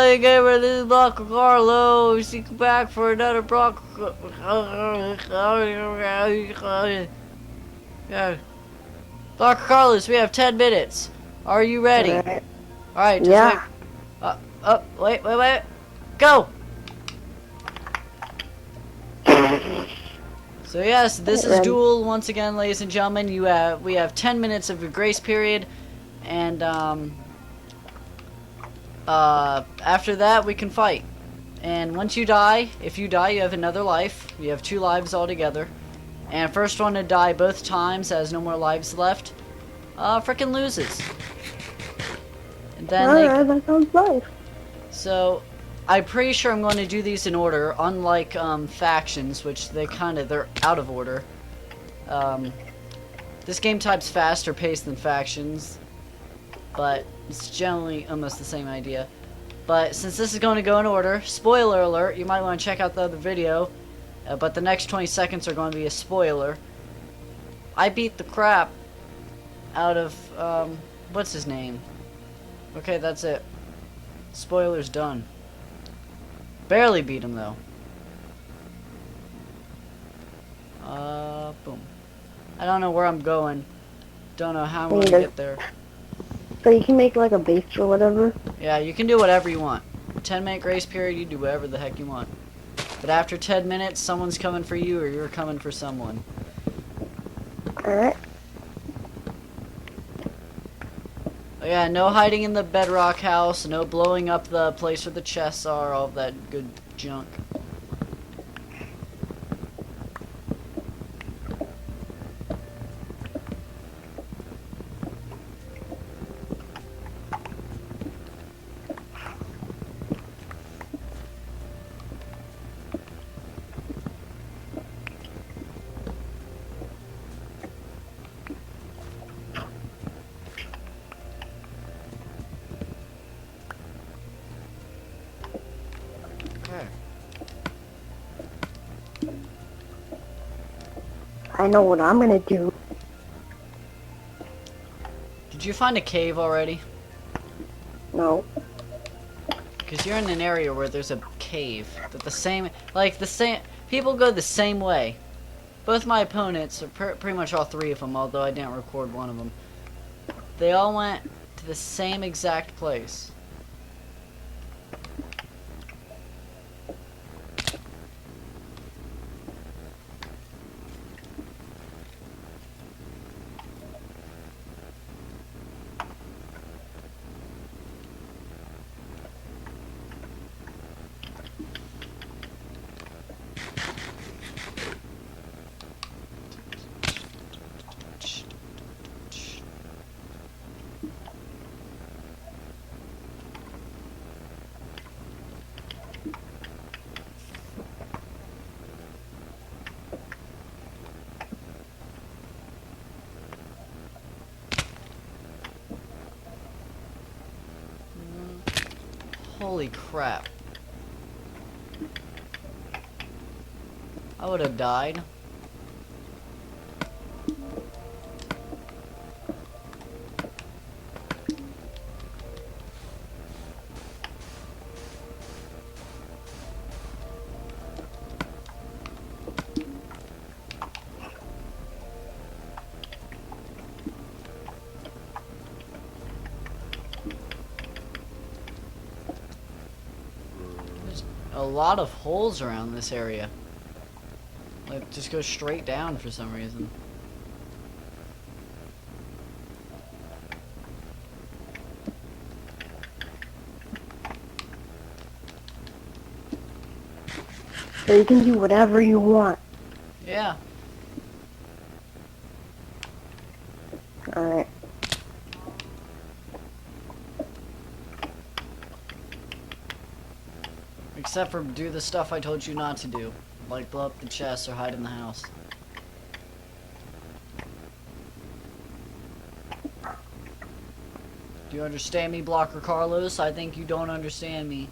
Hey gamer, this is BlockerCarlos. Seek back for another Block. Yeah. BlockerCarlos, we have 10 minutes. Are you ready? Alright. Alright, just wait. Yeah. Wait. Go! So yes, this is Ready. Duel once again, ladies and gentlemen. We have 10 minutes of a grace period, and after that we can fight. And once you die, if you die, you have another life. You have 2 lives altogether. And first one to die both times has no more lives left. Frickin' loses. And then Alright, that sounds nice. So, I'm pretty sure I'm going to do these in order, unlike factions, which they're out of order. This game type's faster paced than factions, but it's generally almost the same idea. But since this is going to go in order, spoiler alert, you might want to check out the other video, but the next 20 seconds are going to be a spoiler. I beat the crap out of, what's his name? Okay, that's it. Spoiler's done. Barely beat him though. Boom. I don't know where I'm going. Don't know how I'm going to get there. So you can make like a base or whatever? Yeah, you can do whatever you want. 10-minute grace period, you do whatever the heck you want. But after 10 minutes, someone's coming for you or you're coming for someone. Alright. Oh, yeah, no hiding in the bedrock house, no blowing up the place where the chests are, all of that good junk. Okay. I know what I'm gonna do. Did you find a cave already? No. Because you're in an area where there's a cave. That people go the same way. Both my opponents, or pretty much all 3 of them, although I didn't record one of them, they all went to the same exact place. Holy crap. I would have died. A lot of holes around this area. Like, just go straight down for some reason. So you can do whatever you want. Yeah. Alright. Except for do the stuff I told you not to do. Like blow up the chest or hide in the house. Do you understand me, BlockerCarlos? I think you don't understand me.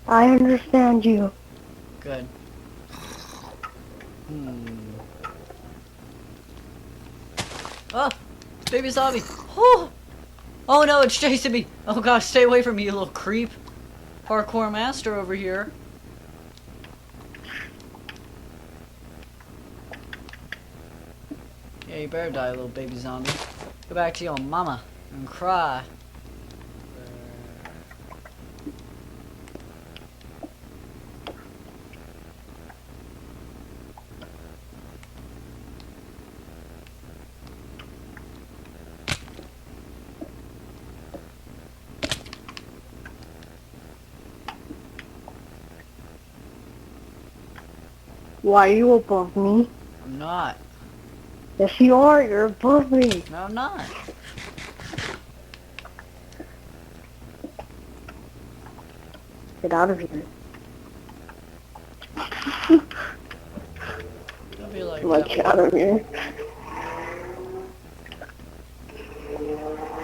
I understand you. Good. Oh! Baby zombie! Oh! Oh no, it's chasing me! Oh gosh, stay away from me, you little creep! Parkour master over here. Yeah, you better die, little baby zombie. Go back to your mama and cry. Why are you above me? I'm not. Yes, you are. You're above me. No, I'm not. Get out of here. Don't be like Like, that. get out of here.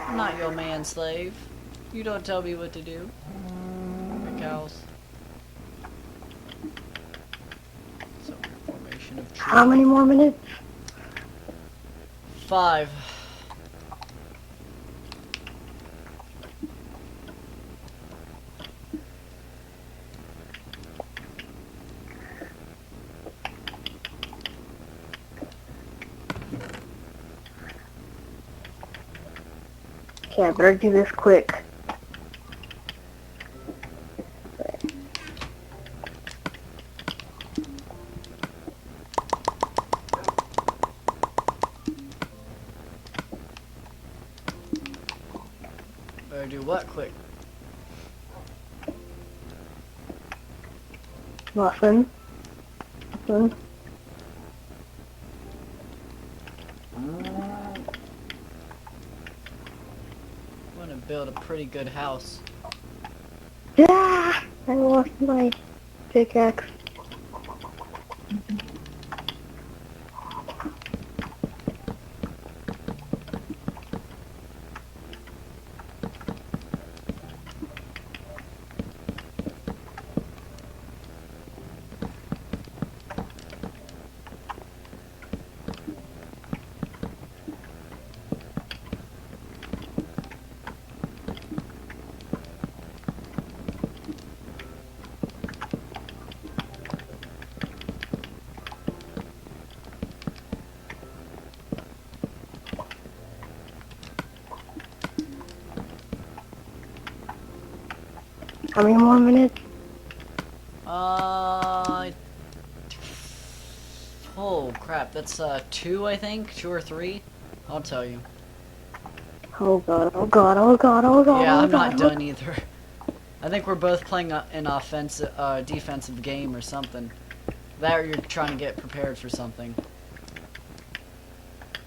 I'm not your man slave. You don't tell me what to do. The cows. So, formation of tree. How many more minutes? 5. Okay, I better do this quick. Better do what quick? Nothing. Nothing. I want to build a pretty good house. Yeah! I lost my pickaxe. How many more minutes? Oh crap, that's 2 I think, 2 or 3. I'll tell you. Oh god, oh god, oh god, oh god, Yeah, oh I'm god. not done either. I think we're both playing an offensive, defensive game or something. That or you're trying to get prepared for something.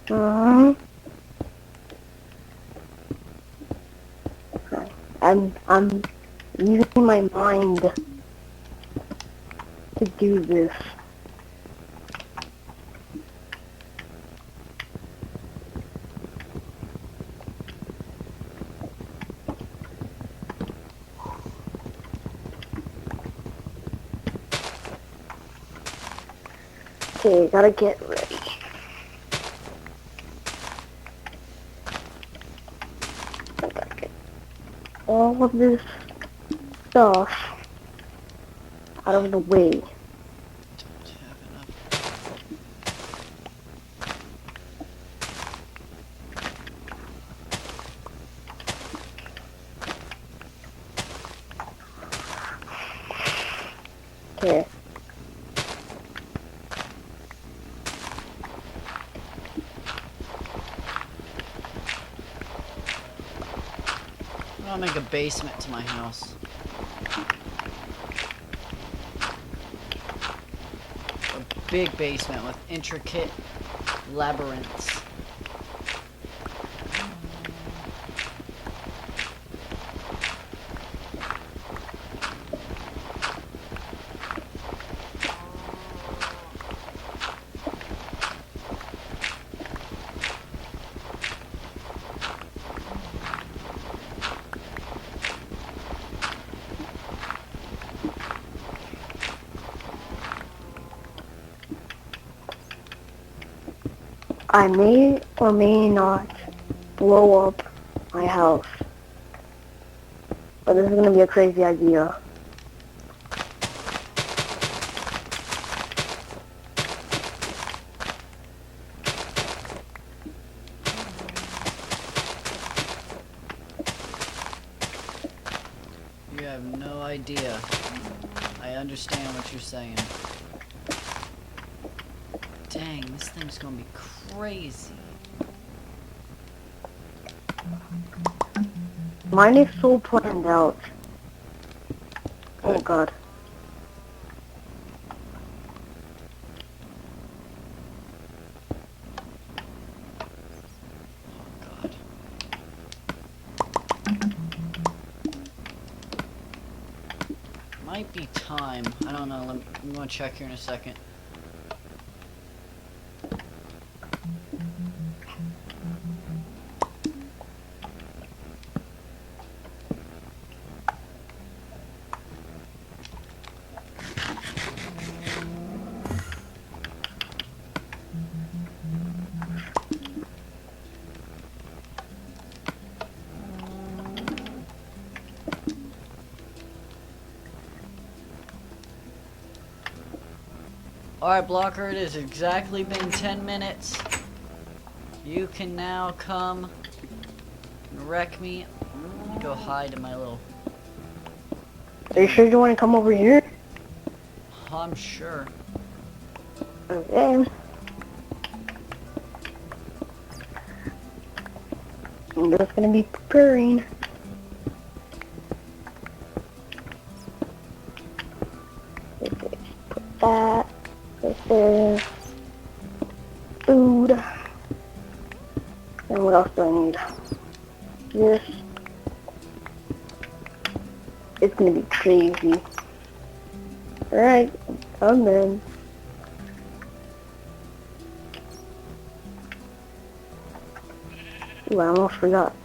Uh-huh. I'm using my mind to do this. Okay, gotta get ready. I gotta get all of this stuff out of the way. Don't have enough. Okay. I'll make a basement to my house. A big basement with intricate labyrinths. I may or may not blow up my house. But this is gonna be a crazy idea. You have no idea. I understand what you're saying. Dang, this thing's gonna be crazy. Mine is so planned out. Oh Good. god. Oh god. Might be time. I don't know. I'm gonna check here in a second. Alright, Blocker, it has exactly been 10 minutes. You can now come and wreck me. Let me go hide in my little... Are you sure you want to come over here? I'm sure. Okay. I'm just gonna be preparing. Put that. This is food. And what else do I need? This. It's gonna be crazy. Alright, come in. Ooh, I almost forgot.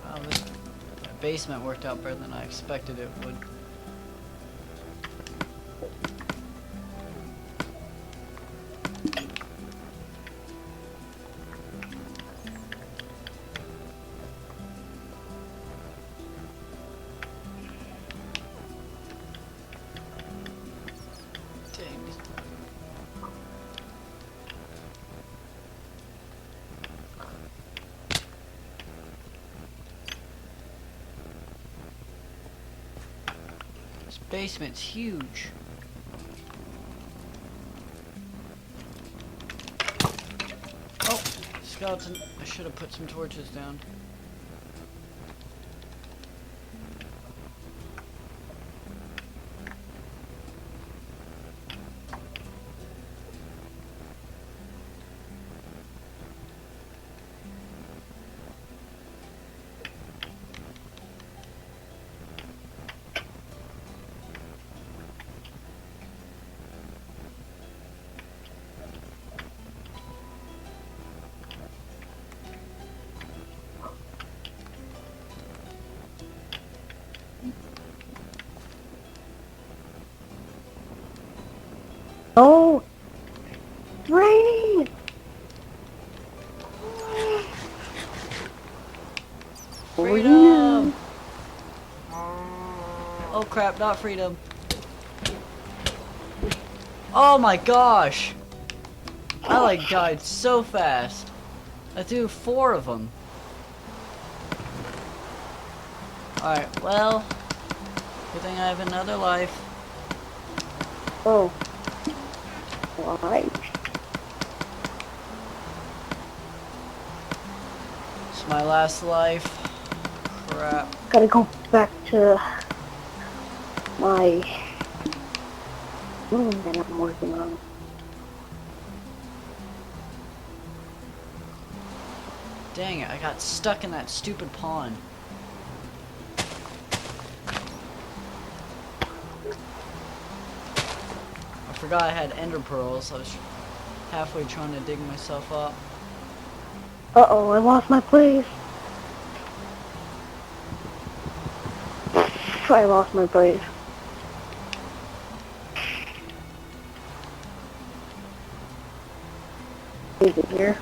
Wow, this basement worked out better than I expected it would. Dang. This basement's huge. Oh, skeleton. I should have put some torches down. Oh! It's raining! Freedom! Oh crap, not freedom. Oh my gosh! I like died so fast. I threw 4 of them. Alright, well, good thing I have another life. Oh. Why? It's my last life. Crap. Gotta go back to my room that I'm working on. Dang it, I got stuck in that stupid pond. I forgot I had ender pearls. I was halfway trying to dig myself up. Uh-oh, I lost my place. I lost my place. Is it here?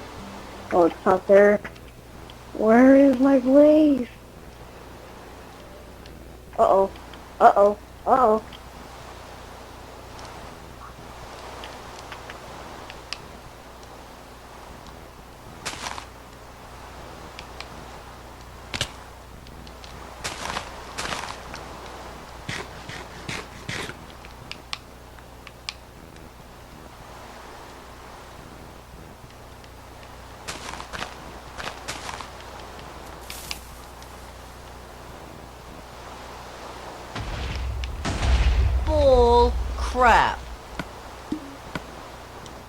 Oh, it's not there. Where is my place? Uh-oh. Uh-oh. Uh-oh. Bull crap.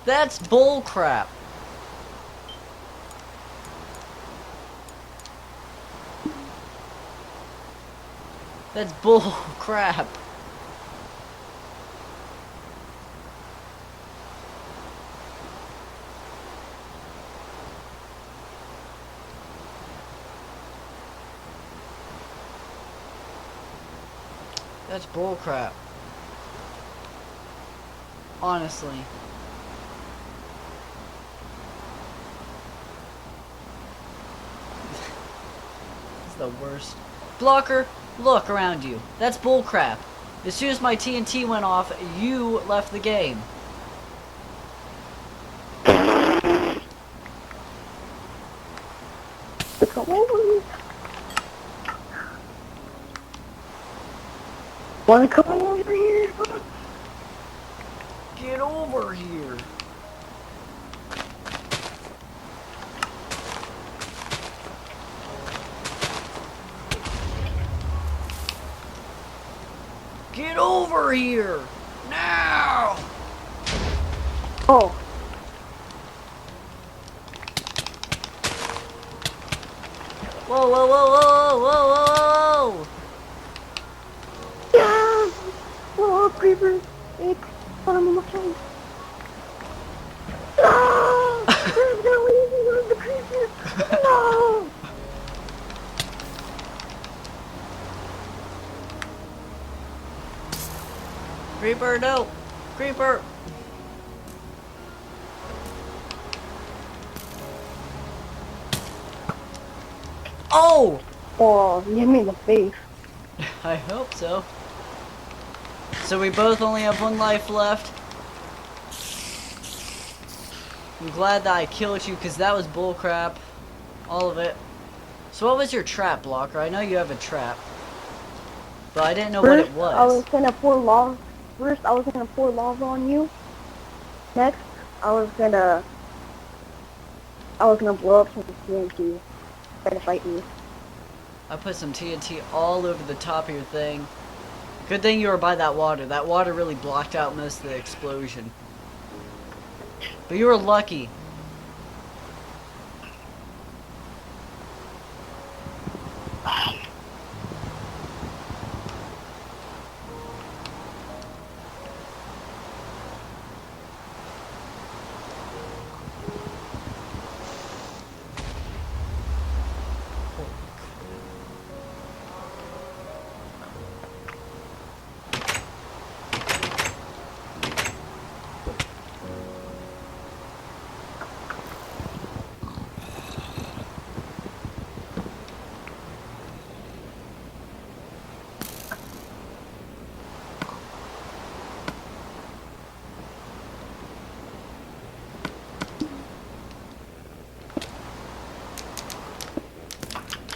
That's bull crap. That's bull crap. That's bull crap. Honestly. It's the worst. Blocker, look around you. That's bull crap. As soon as my TNT went off, you left the game. Come over. Wanna come over here? Get over here. Get over here! Now! Oh. Whoa, whoa, whoa, whoa, whoa, whoa! Yeah! Oh, creeper! It's on my face. No! There's no easy on the creeper! No! Creeper, no! Creeper! Oh! Oh, you hit me in the face. I hope so. So we both only have one life left. I'm glad that I killed you because that was bullcrap. All of it. So what was your trap, Blocker? I know you have a trap. But I didn't know what it was. I was gonna pour lava. First, I was gonna pour lava on you. Next, I was gonna blow up some TNT. Try to fight me. I put some TNT all over the top of your thing. Good thing you were by that water. That water really blocked out most of the explosion. But you were lucky.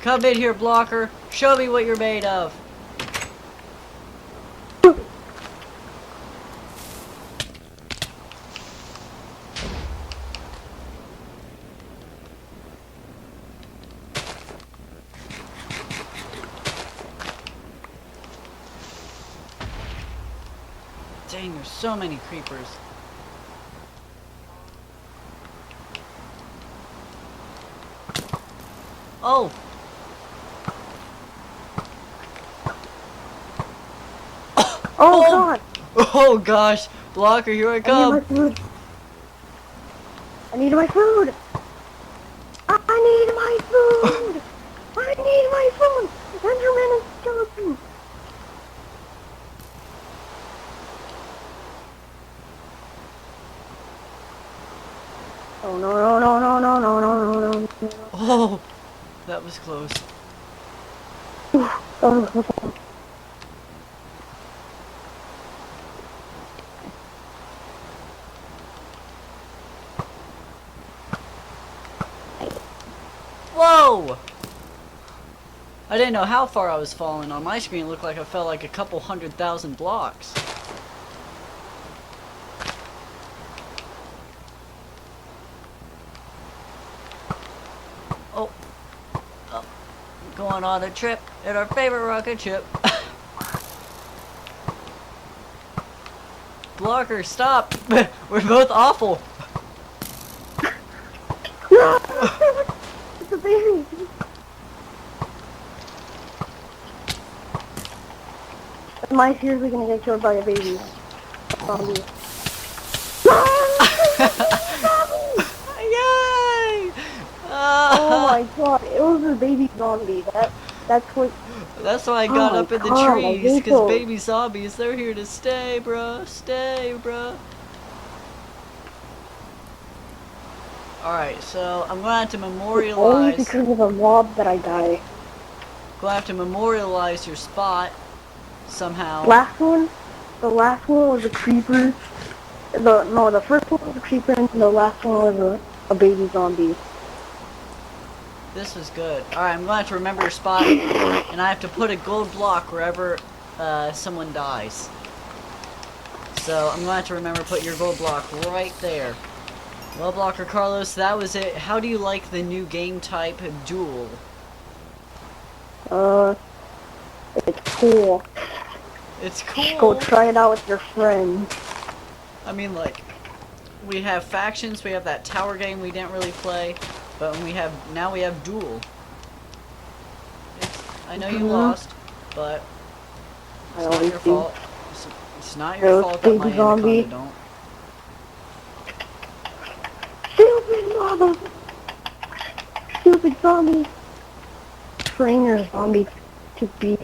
Come in here, Blocker. Show me what you're made of. Dang, there's so many creepers. Oh! Oh god! Oh gosh! Blocker, here I I need my come! food! I need my food! I my food! I need my food! Enderman and skeleton! Oh no no no no no no no no no. Oh, that was close. Oh, Whoa! I didn't know how far I was falling. On my screen, it looked like I fell like a couple 100,000 blocks. Oh. Oh. Going on a trip in our favorite rocket ship. Blocker, stop! We're both awful. no! It's a baby! Am I seriously gonna get killed by a baby? Zombie. Yay! Oh my god, it was a baby zombie. That's what. That's why I got Oh up in the God, I trees, hate because those. baby zombies, they're here to stay, bruh. Stay, bruh. Alright, so I'm gonna have to Only memorialize. because of a mob that I die. Gonna have to memorialize your spot somehow. The last one was a creeper. The first one was a creeper, and the last one was a baby zombie. This was good. Alright, I'm gonna have to remember your spot, and I have to put a gold block wherever someone dies. So I'm gonna have to remember to put your gold block right there. Well, BlockerCarlos, that was it. How do you like the new game type, Duel? It's cool. It's cool. Go try it out with your friends. I mean, like, we have factions, we have that tower game we didn't really play, but now we have Duel. I know you lost, but it's not your fault. It's not your fault that my anaconda don't. Stupid mother! Stupid zombie! Train your zombie to be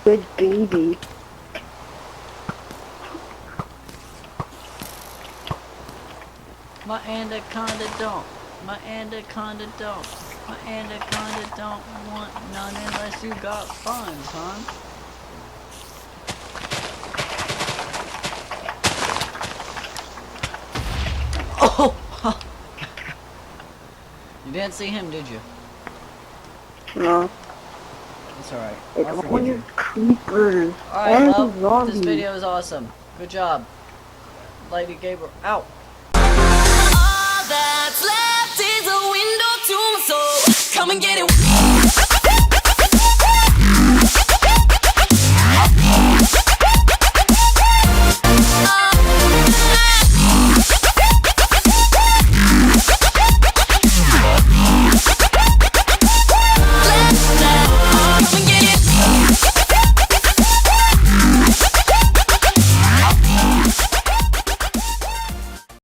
good baby. My anaconda don't. My anaconda don't. My anaconda don't want none unless you got funds, hon. Oh! You didn't see him, did you? No. It's alright. It's I'll forgive only you. creepers. Alright, and well, zombies. this video is awesome. Good job. Lady Gabriel. Ow! All that's left is a window to my soul. Come and get it.